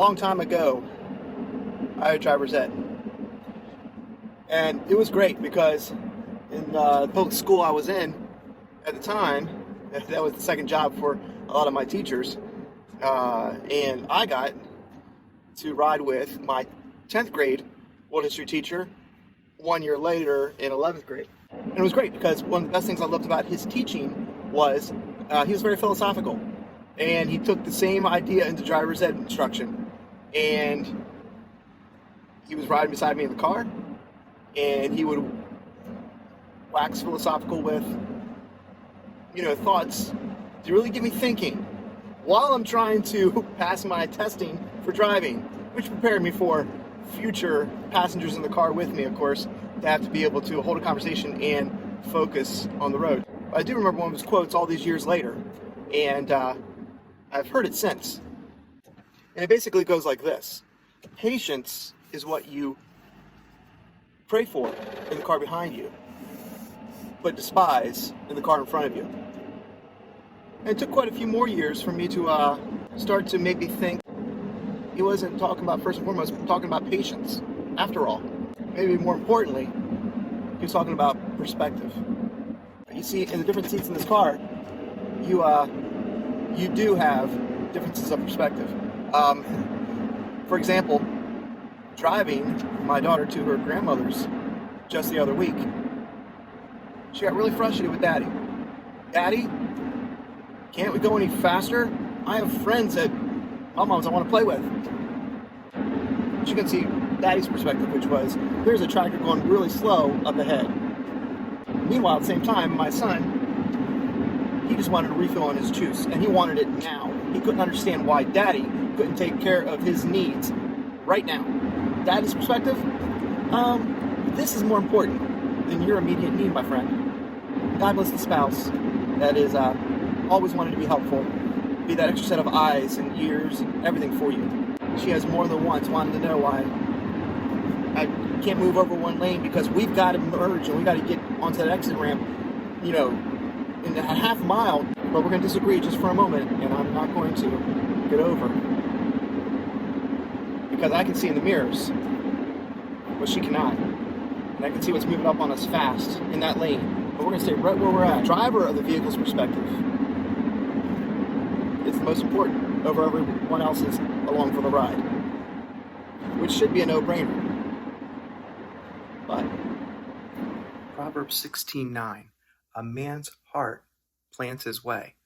long time ago, I had driver's ed. And it was great because in the public school I was in at the time, that was the second job for a lot of my teachers. And I got to ride with my 10th grade world history teacher 1 year later in 11th grade. And it was great because one of the best things I loved about his teaching was he was very philosophical. And he took the same idea into driver's ed instruction. And he was riding beside me in the car, and he would wax philosophical with, thoughts to really get me thinking while I'm trying to pass my testing for driving, which prepared me for future passengers in the car with me, of course, to have to be able to hold a conversation and focus on the road. But I do remember one of his quotes all these years later, and I've heard it since. And it basically goes like this: patience is what you pray for in the car behind you, but despise in the car in front of you. And it took quite a few more years for me to start to maybe think he wasn't talking about, first and foremost, talking about patience. After all, maybe more importantly, he was talking about perspective. You see, in the different seats in this car, you do have differences of perspective. For example, driving my daughter to her grandmother's just the other week, she got really frustrated with Daddy. Daddy, can't we go any faster? I have friends at Mama's I want to play with. You can see Daddy's perspective, which was, there's a tractor going really slow up ahead. Meanwhile, at the same time, my son, he just wanted a refill on his juice, and he wanted it now. He couldn't understand why Daddy couldn't take care of his needs right now. Daddy's perspective, this is more important than your immediate need, my friend. God bless the spouse that is always wanted to be helpful, be that extra set of eyes and ears and everything for you. She has more than once wanted to know why I can't move over one lane because we've got to merge and we've got to get onto that exit ramp, in a half mile, but we're going to disagree just for a moment, and I'm not going to get over. Because I can see in the mirrors what she cannot. And I can see what's moving up on us fast in that lane. But we're going to stay right where we're at. Driver of the vehicle's perspective. It's the most important over everyone else's along for the ride. Which should be a no-brainer. But Proverbs 16:9. A man's heart plans his way,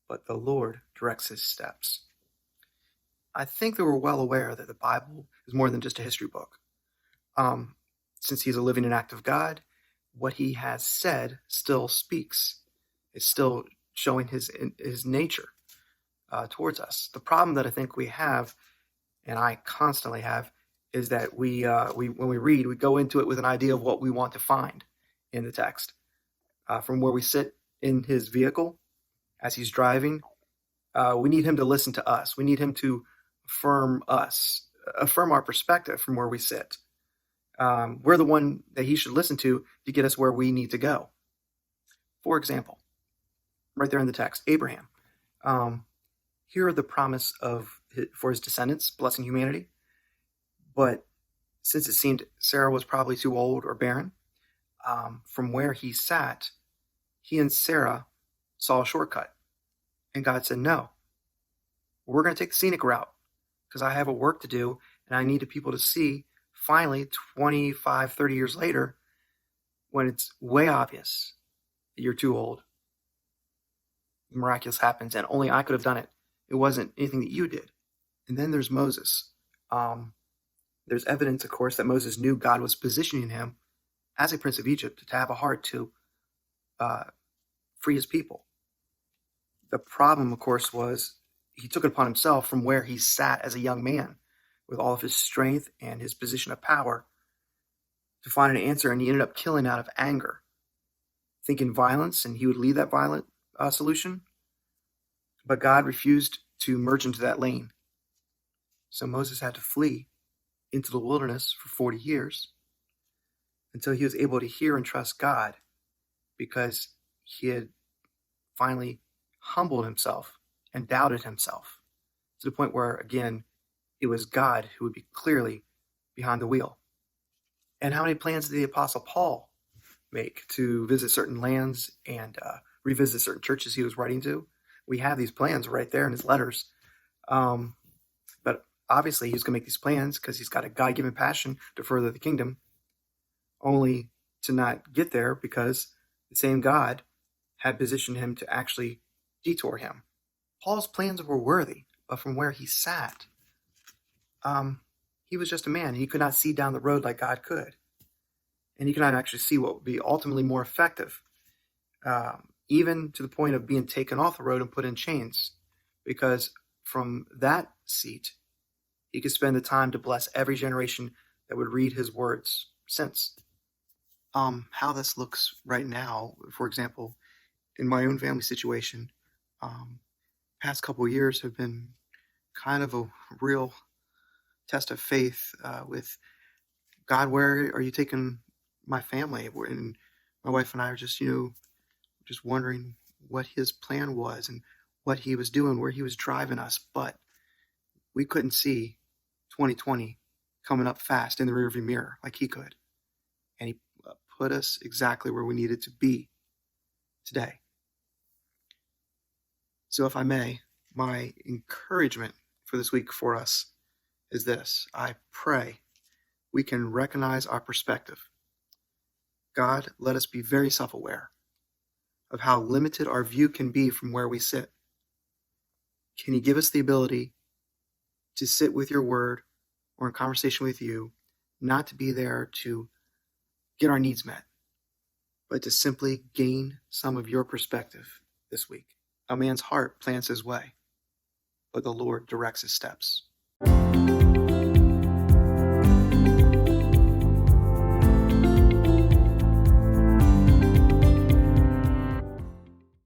but the Lord directs his steps. I think that we're well aware that the Bible is more than just a history book. Since he's a living and active God, what he has said still speaks. It's still showing his nature towards us. The problem that I think we have, and I constantly have, is that we when we read, we go into it with an idea of what we want to find in the text. From where we sit in his vehicle as he's driving, we need him to listen to us. We need him to affirm our perspective from where we sit. We're the one that he should listen to get us where we need to go. For example, right there in the text, Abraham. Here are the promise for his descendants, blessing humanity. But since it seemed Sarah was probably too old or barren, from where he sat, he and Sarah saw a shortcut. And God said, no, we're going to take the scenic route because I have a work to do and I need people to see finally 25, 30 years later when it's way obvious that you're too old. Miraculous happens and only I could have done it. It wasn't anything that you did. And then there's Moses. There's evidence, of course, that Moses knew God was positioning him as a prince of Egypt to have a heart to free his people. The problem, of course, was he took it upon himself from where he sat as a young man with all of his strength and his position of power to find an answer, and he ended up killing out of anger, thinking violence, and he would lead that violent solution. But God refused to merge into that lane. So Moses had to flee into the wilderness for 40 years until he was able to hear and trust God because he had finally humbled himself and doubted himself to the point where, again, it was God who would be clearly behind the wheel. And how many plans did the Apostle Paul make to visit certain lands and revisit certain churches he was writing to? We have these plans right there in his letters. But obviously, he's going to make these plans because he's got a God-given passion to further the kingdom, only to not get there because the same God had positioned him to actually detour him. Paul's plans were worthy, but from where he sat, he was just a man. He could not see down the road like God could. And he could not actually see what would be ultimately more effective, even to the point of being taken off the road and put in chains. Because from that seat, he could spend the time to bless every generation that would read his words since. How this looks right now, for example, in my own family situation, past couple of years have been kind of a real test of faith with God. Where are you taking my family? And my wife and I are just wondering what his plan was and what he was doing, where he was driving us. But we couldn't see 2020 coming up fast in the rearview mirror like he could. And he put us exactly where we needed to be today. So if I may, my encouragement for this week for us is this. I pray we can recognize our perspective. God, let us be very self-aware of how limited our view can be from where we sit. Can you give us the ability to sit with your word or in conversation with you, not to be there to get our needs met, but to simply gain some of your perspective this week? A man's heart plans his way, but the Lord directs his steps.